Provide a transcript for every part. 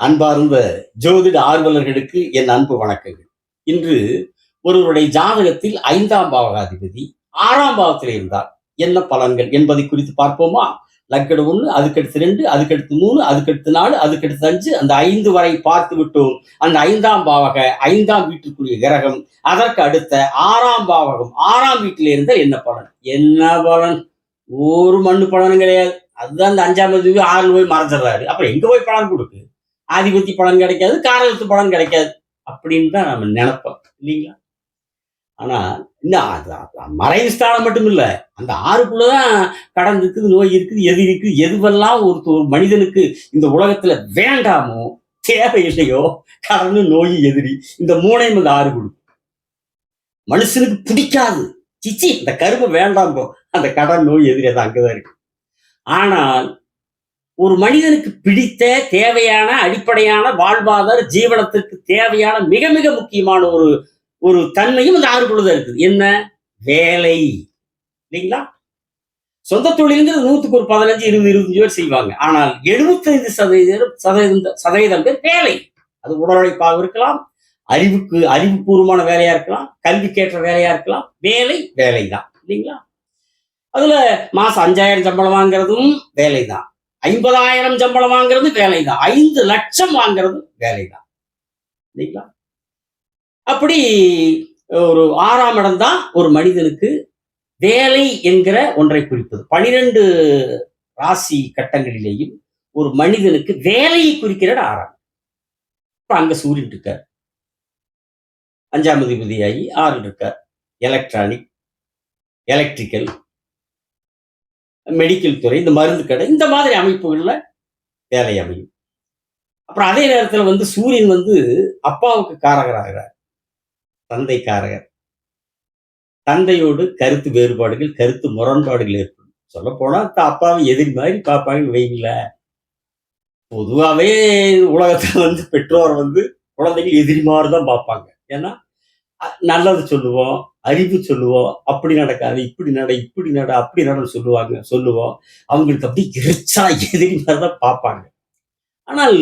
அன்பார்ந்த ஜோதிட ஆர்வலர்களுக்கு என் அன்பு வணக்கங்கள். இன்று ஒருவருடைய ஜாதகத்தில் 5ஆம் பாவகாதிபதி 6ஆம் பாவத்தில் இருந்தார் என்ன பலன்கள் என்பதை குறித்து பார்ப்போமா? லக்கணம் 1, அதுக்கடுத்து 2, அதுக்கடுத்து 3, அதுக்கடுத்து 4, அதுக்கடுத்து 5, அந்த 5 வரை பார்த்து விட்டோம். அந்த 5ஆம் பாவக 5ஆம் வீட்டுக்குரிய கிரகம், அதற்கு அடுத்த 6ஆம் பாவகம் 6ஆம் வீட்டில் இருந்தால் என்ன பலன்? என்ன பலன்? ஒரு மண்ணு பலனும் கிடையாது. அதுதான் அந்த 5ஆம் தேதி 6 போய் மறைஞ்சிடறாரு. அப்புறம் எங்க போய் பலன் கொடுக்கு? ஆதிபத்தி பலன் கிடைக்காது, காரகத்து பலன் கிடைக்காது அப்படின்னு தான் நம்ம நினைப்போம் இல்லைங்களா? ஆனா இன்னும் மறைவு ஸ்தானம் மட்டும் இல்ல, அந்த 6க்குள்ளதான் கடன் இருக்குது, நோய் இருக்குது, எது இருக்குது, எதுவெல்லாம் ஒரு மனிதனுக்கு இந்த உலகத்துல வேண்டாமோ, தேவையில்லையோ, கடன், நோய், எதிரி, இந்த 3ஐயும் இந்த 6 கொடுக்கும். மனுஷனுக்கு பிடிக்காது, சிச்சி இந்த கருமை வேண்டாம் போ, அந்த கடன், நோய், எதிரி அது அங்கதான் இருக்கு. ஆனால் ஒரு மனிதனுக்கு பிடித்த தேவையான அடிப்படையான வாழ்வாதார ஜீவனத்திற்கு தேவையான மிக மிக முக்கியமான ஒரு தன்மையும் அந்த 6க்குள்ளதான் இருக்குது. என்ன? வேலை. இல்லைங்களா? சொந்த தொழில்ங்கிறது 100க்கு ஒரு 15, 20, 25 பேர் செய்வாங்க. ஆனால் 75% பேர் வேலை. அது உடல் உழைப்பாக இருக்கலாம், அறிவுபூர்வமான வேலையா இருக்கலாம், கல்விக்கேற்ற வேலையா இருக்கலாம். வேலை வேலைதான் இல்லைங்களா? அதுல மாசம் 5,000 சம்பளம் வாங்குறதும் வேலைதான், 50,000 சம்பளம் வாங்குறது வேலைதான், 5 லட்சம் வாங்குறது வேலைதான் இல்லைங்களா? அப்படி ஒரு 6ஆம் இடம் தான் ஒரு மனிதனுக்கு வேலை என்கிற ஒன்றை குறிப்பது. 12 ராசி கட்டங்களிலேயும் ஒரு மனிதனுக்கு வேலையை குறிக்கிற 6ஆம். இப்ப அங்க சூரியன் இருக்கார், 5ஆம் அதிபதியாகி 6 இருக்கார். எலக்ட்ரானிக், எலக்ட்ரிக்கல், மெடிக்கல் துறை, இந்த மருந்து கடை, இந்த மாதிரி அமைப்புகள்ல வேலை அமையும். அப்புறம் அதே நேரத்துல சூரியன் அப்பாவுக்கு காரகராகிறார், தந்தை காரகர். தந்தையோடு கருத்து வேறுபாடுகள், கருத்து முரண்பாடுகள் ஏற்படும். சொல்ல போனா அப்பாவை எதிரி மாதிரி பார்ப்பாங்க வைங்கள. பொதுவாவே உலகத்துல பெற்றோர் குழந்தைகள் எதிரி மாதிரிதான் பார்ப்பாங்க. ஏன்னா நல்லது சொல்லுவோம், அறிவு சொல்லுவோம், அப்படி நடக்காது, இப்படி நட, அப்படி நடன்னு சொல்லுவோம். அவங்களுக்கு அப்படி எரிச்சா எதிரி மாதிரிதான் பார்ப்பாங்க. ஆனால்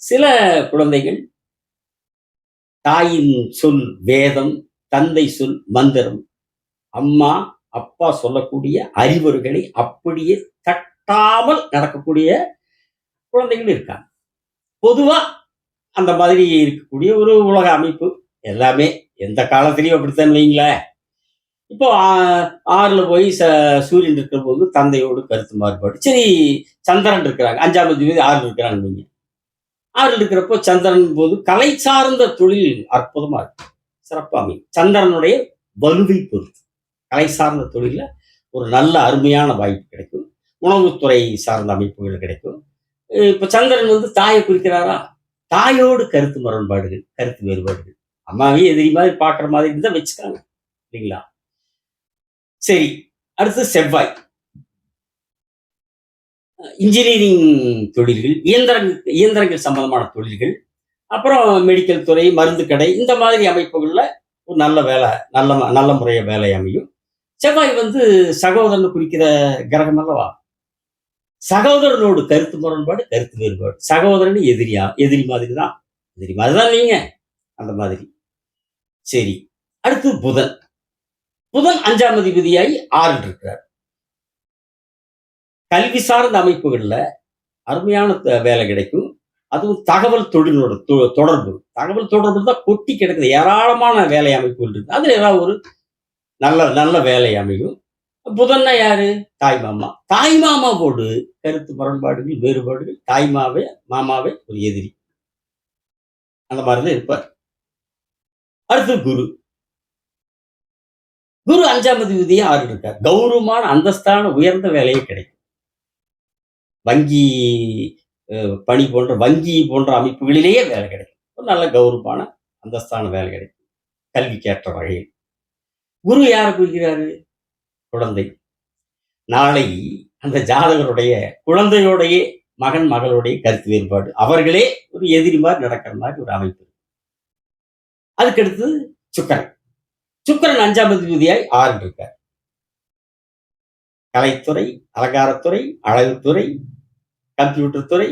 சில குழந்தைகள் தாயின் சொல் வேதம், தந்தை சொல் மந்திரம், அம்மா அப்பா சொல்லக்கூடிய அறிவுரைகளை அப்படியே தட்டாமல் நடக்கக்கூடிய குழந்தைகள் இருக்காங்க. பொதுவா அந்த மாதிரி இருக்கக்கூடிய ஒரு உலக அமைப்பு எல்லாமே எந்த காலத்திலையும் அப்படித்தான் வைங்களேன். இப்போ 6ல போய் சூரியன் இருக்கிற போது தந்தையோடு கருத்து மாறுபாடு. சரி, சந்திரன் இருக்கிறாங்க, 5ஆம் அதிபதி 6 இருக்கிறாங்க நீங்க. 6 இருக்கிறப்போ சந்திரன் போது கலை சார்ந்த தொழில் அற்புதமா இருக்கு, சிறப்பா அமையும். சந்திரனுடைய வலுவை பொறுத்து கலை சார்ந்த தொழில ஒரு நல்ல அருமையான வாய்ப்பு கிடைக்கும். உணவுத்துறை சார்ந்த அமைப்புகள் கிடைக்கும். இப்ப சந்திரன் தாயை குறிக்கிறாரா, தாயோடு கருத்து முரண்பாடுகள், கருத்து வேறுபாடுகள், அம்மாவே எதிரி மாதிரி பார்க்குற மாதிரி தான் வச்சுக்காங்க இல்லைங்களா? சரி, அடுத்து செவ்வாய். இன்ஜினியரிங் தொழில்கள், இயந்திரங்கள் சம்பந்தமான தொழில்கள், அப்புறம் மெடிக்கல் துறை, மருந்து கடை, இந்த மாதிரி அமைப்புகள்ல ஒரு நல்ல வேலை, நல்ல முறைய வேலை அமையும். செவ்வாய் சகோதரன் குறிக்கிற கிரகம் அல்லவா? சகோதரனோடு கருத்து முரண்பாடு, கருத்து வேறுபாடு. சகோதரன் எதிரி மாதிரி தான் நீங்க, அந்த மாதிரி. சரி, அடுத்து புதன். 5ஆம் அதிபதியாகி 6 இருக்கிறார். கல்வி சார்ந்த அமைப்புகள்ல அருமையான வேலை கிடைக்கும். அதுவும் தகவல் தொழிலோட தொடர்பு, தகவல் தொடர்பு தான் கொட்டி கிடக்குது, ஏராளமான வேலை அமைப்புகள் இருக்கு. அதுல ஏதாவது ஒரு நல்ல வேலை அமையும். புதன்னா யாரு? தாய் மாமா. தாய் மாமாவோடு கருத்து முரண்பாடுகள், வேறுபாடுகள், மாமாவே ஒரு எதிரி, அந்த மாதிரிதான் இருப்பார். அடுத்து குரு. 5ஆம் அதிபதியா 6 இருக்கார். கௌரவமான அந்தஸ்தான உயர்ந்த வேலையே கிடைக்கும். வங்கி பணி போன்ற அமைப்புகளிலேயே வேலை கிடைக்கும். ஒரு நல்ல கௌரவமான அந்தஸ்தான வேலை கிடைக்கும், கல்விக்கேற்ற வகையில். குரு யாரை குறிக்கிறாரு? குழந்தை. நாளை அந்த ஜாதகருடைய குழந்தையோடைய மகன் மகளுடைய கருத்து வேறுபாடு, அவர்களே ஒரு எதிரி மாதிரி நடக்கிற மாதிரி ஒரு அமைப்பு. அதுக்கடுத்து சுக்கிரன். 5ஆம் அதிபதியாய் 6 இருக்கார். கலைத்துறை, அலங்காரத்துறை, அழகுத்துறை, கம்ப்யூட்டர் துறை,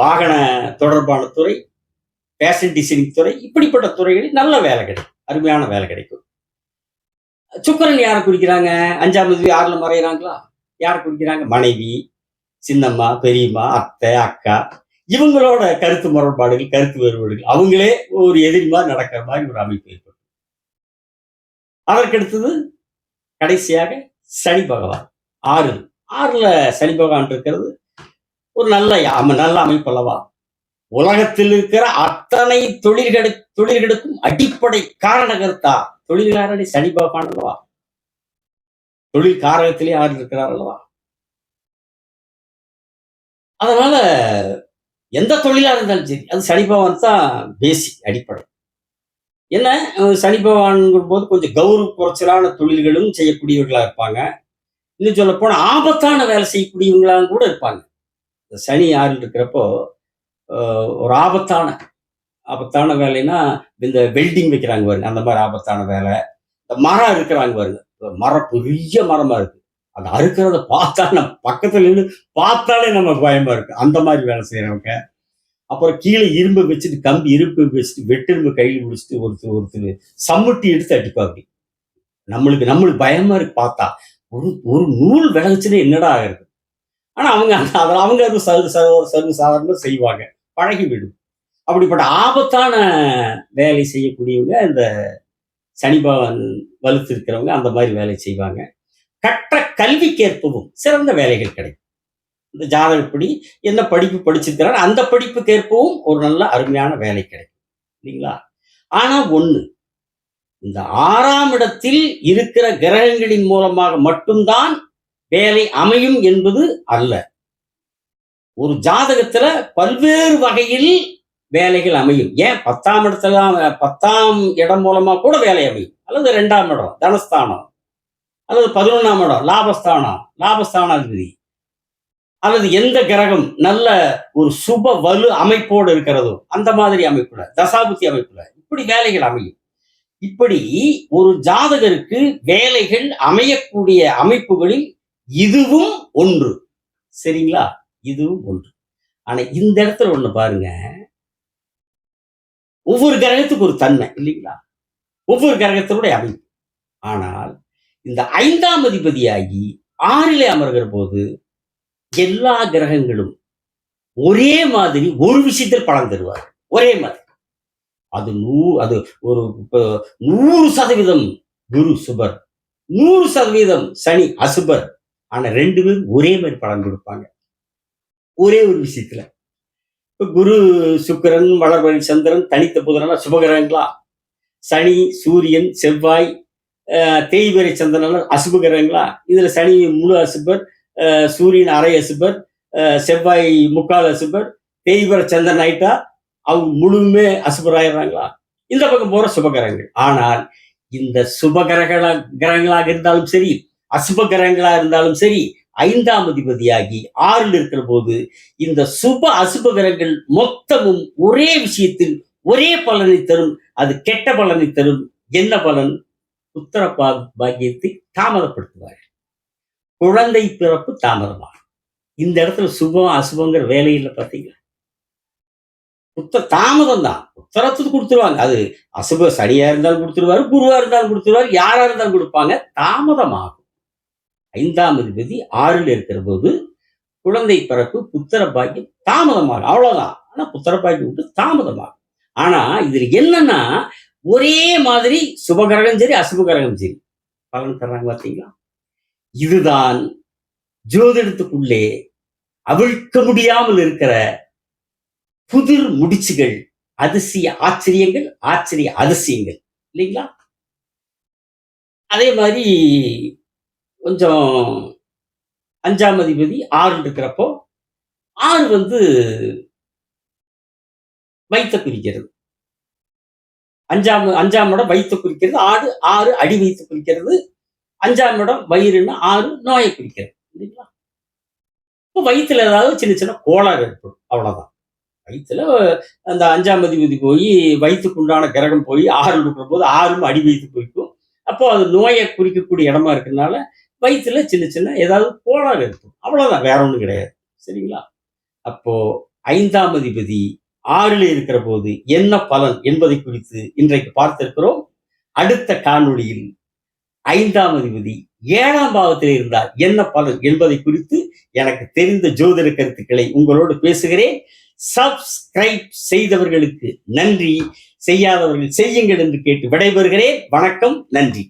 வாகன தொடர்பான துறை, ஃபேஷன் டிசைனிங் துறை, இப்படிப்பட்ட துறைகளில் நல்ல வேலை கிடைக்கும். அருமையான வேலை கிடைக்கும். சுக்கிரன் யாரை குறிக்கிறாங்க? 5ஆம் அதிபதி 6ல மறையிறாங்களா? யாரை குறிக்கிறாங்க? மனைவி, சின்னம்மா, பெரியம்மா, அத்தை, அக்கா, இவங்களோட கருத்து முரண்பாடுகள், கருத்து வேறுபாடுகள், அவங்களே ஒரு எதிரி மாதிரி நடக்கிற மாதிரி ஒரு அமைப்பு ஏற்படும். அதற்கடுத்தது கடைசியாக சனி பகவான் 6. 6ல சனி பகவான் இருக்கிறது ஒரு நல்ல அமைப்பு அல்லவா? உலகத்தில் இருக்கிற அத்தனை தொழில்களுக்கும் அடிப்படை காரணகர்த்தா தொழில்காரனை சனி பகவான் அல்லவா? தொழில் காரகத்திலே 6 இருக்கிறார் அல்லவா? அதனால எந்த தொழிலா இருந்தாலும் சரி, அது சனி பகவான் தான் பேசிக் அடிப்படை. என்ன சனி பகவான்ங்கிற போது கொஞ்சம் கௌரவ குறைச்சலான தொழில்களும் செய்யக்கூடியவர்களா இருப்பாங்க. இன்னும் சொல்ல போனா ஆபத்தான வேலை செய்யக்கூடியவங்களாம் கூட இருப்பாங்க. இந்த சனி 6ல் இருக்கிறப்போ ஒரு ஆபத்தான வேலைன்னா இந்த வெல்டிங் வைக்கிறாங்க பாருங்க, அந்த மாதிரி ஆபத்தான வேலை. இந்த மரம் இருக்கிறாங்க பாருங்க, மரம் பெரிய மரமா இருக்கு, அந்த அறுக்கிறத பார்த்தா நம்ம பக்கத்துல நின்று பார்த்தாலே நம்ம பயமா இருக்கு, அந்த மாதிரி வேலை செய்யறவங்க. அப்புறம் கீழே இரும்பு வச்சுட்டு கம்பி இரும்பு வச்சுட்டு வெட்டிரும்பு கையில் பிடிச்சிட்டு ஒருத்தர் சம்முட்டி எடுத்து அடிப்பா. அப்படி நம்மளுக்கு பயமா இருக்கு பார்த்தா. ஒரு ஒரு நூல் விளைச்சுன்னு என்னடா ஆகுறது. ஆனா அவங்க அது சர்வ சாதாரணமா செய்வாங்க, பழகிவிடும். அப்படிப்பட்ட ஆபத்தான வேலை செய்யக்கூடியவங்க இந்த சனி பகவான் வலுத்து இருக்கிறவங்க அந்த மாதிரி வேலை செய்வாங்க. கற்ற கல்விக்கேற்பவும் சிறந்த வேலைகள் கிடைக்கும். இந்த ஜாதகப்படி என்ன படிப்பு படிச்சிருக்கிறார் அந்த படிப்புக்கேற்பவும் ஒரு நல்ல அருமையான வேலை கிடைக்கும், இல்லைங்களா? ஆனா ஒண்ணு, இந்த 6ஆம் இடத்தில் இருக்கிற கிரகங்களின் மூலமாக மட்டும்தான் வேலை அமையும் என்பது அல்ல. ஒரு ஜாதகத்துல பல்வேறு வகையில் வேலைகள் அமையும். ஏன் 10ஆம் இடம் மூலமா கூட வேலை அமையும், அல்லது 2ஆம் இடம் தனஸ்தானம், அல்லது 11ஆம் இடம் லாபஸ்தானாதிபதி, அல்லது எந்த கிரகம் நல்ல ஒரு சுப வலு அமைப்போடு இருக்கிறதோ அந்த மாதிரி அமைப்புல, தசாபுத்தி அமைப்புல இப்படி வேலைகள் அமையும். இப்படி ஒரு ஜாதகருக்கு வேலைகள் அமையக்கூடிய அமைப்புகளில் இதுவும் ஒன்று. சரிங்களா? இதுவும் ஒன்று. ஆனா இந்த இடத்துல ஒண்ணு பாருங்க, ஒவ்வொரு கிரகத்துக்கு ஒரு தன்மை, இல்லைங்களா? ஒவ்வொரு கிரகத்தினுடைய அமைப்பு. ஆனால் இந்த 5ஆம் அதிபதியாகி 6லே அமர்கிற போது எல்லா கிரகங்களும் ஒரே மாதிரி ஒரு விஷயத்தில் பலன் தருவார். ஒரே மாதிரி. அது ஒரு 100% குரு சுபர், 100% சனி அசுபர். ஆனா 2 பேரும் ஒரே மாதிரி பலன் கொடுப்பாங்க ஒரே ஒரு விஷயத்துல. குரு சுக்கிரன் வளர்வழி சந்திரன் தனித்த புதனெல்லாம் சுபகிரகங்களா? சனி சூரியன் செவ்வாய் தேய்வரை சந்திரன் அசுப கிரகங்களா? இதுல சனி முழு அசுபர், சூரியன் அரை அசுபர், செவ்வாய் முக்கால் அசுபர், தேய்வர சந்திரன் ஆயிட்டா அவங்க முழுமே அசுபர் ஆயிடுறாங்களா? இந்த பக்கம் போற சுபகிரகங்கள். ஆனால் இந்த கிரகங்களாக இருந்தாலும் சரி, அசுப கிரகங்களா இருந்தாலும் சரி, 5ஆம் அதிபதியாகி 6ல் இருக்கிற போது இந்த சுப அசுப கிரகங்கள் மொத்தமும் ஒரே விஷயத்தில் ஒரே பலனை தரும். அது கெட்ட பலனை தரும். என்ன பலன்? புத்திர பாக்கியத்தை தாமதப்படுத்துவார். குழந்தை பிறப்பு தாமதமாகும். இந்த இடத்துல சுபம் அசுபங்கிற வேலையில் பார்த்தீங்களா? தாமதம் தான். உத்தரத்துக்கு கொடுத்துருவாங்க. அது அசுப சனியா இருந்தாலும் கொடுத்துருவாரு, குருவா இருந்தாலும் கொடுத்துருவாரு, யாரா இருந்தாலும் கொடுப்பாங்க. தாமதமாகும். 5ஆம் அதிபதி 6ல் இருக்கிற போது குழந்தை பிறப்பு புத்திர பாக்கியம் தாமதமாகும். அவ்வளவுதான். ஆனா புத்திர பாக்கியம் விட்டு தாமதமாகும். ஆனா இதுல என்னன்னா, ஒரே மாதிரி சுபகிரகம் சரி அசுப கிரகம் சரி பலன் தர்றாங்க பார்த்தீங்களா? இதுதான் ஜோதிடத்துக்குள்ளே அவிழ்க்க முடியாமல் இருக்கிற புதிர் முடிச்சுகள், அதிசய ஆச்சரியங்கள், ஆச்சரிய அதிசயங்கள், இல்லைங்களா? அதே மாதிரி கொஞ்சம் 5ஆம் அதிபதி 6ல் இருக்கிறப்போ 6 வைத்த குறிக்கிறது. 5ஆம் இடம் வைத்த குறிக்கிறது. 6 அடி வைத்து குறிக்கிறது. 5ஆம் இடம் வயிறுன்னா 6 நோயை குறிக்கிறது, இல்லைங்களா? இப்போ வயிற்றுல ஏதாவது சின்ன சின்ன கோளாறு ஏற்படும், அவ்வளவுதான். வயிற்றுல அந்த 5ஆம் அதிபதி போய் வயிற்றுக்குண்டான கிரகம் போய் 6ல் இருக்கிற போது 6ம் அடி வைத்து குறிக்கும். அப்போ அது நோயை குறிக்கக்கூடிய இடமா இருக்கிறதுனால வயிற்றுல சின்ன சின்ன ஏதாவது கோளாறு இருக்கும், அவ்வளவுதான், வேற ஒண்ணும் கிடையாது. சரிங்களா? அப்போ 5ஆம் அதிபதி 6ல் இருக்கிற போது என்ன பலன் என்பதை குறித்து இன்றைக்கு பார்த்திருக்கிறோம். அடுத்த காணொளியில் 5ஆம் அதிபதி 7ஆம் பாவத்தில் இருந்தால் என்ன பலன் என்பதை குறித்து எனக்கு தெரிந்த ஜோதிட கருத்துக்களை உங்களோடு பேசுகிறேன். சப்ஸ்கிரைப் செய்தவர்களுக்கு நன்றி, செய்யாதவர்கள் செய்யுங்கள் என்று கேட்டு விடைபெறுகிறேன். வணக்கம், நன்றி.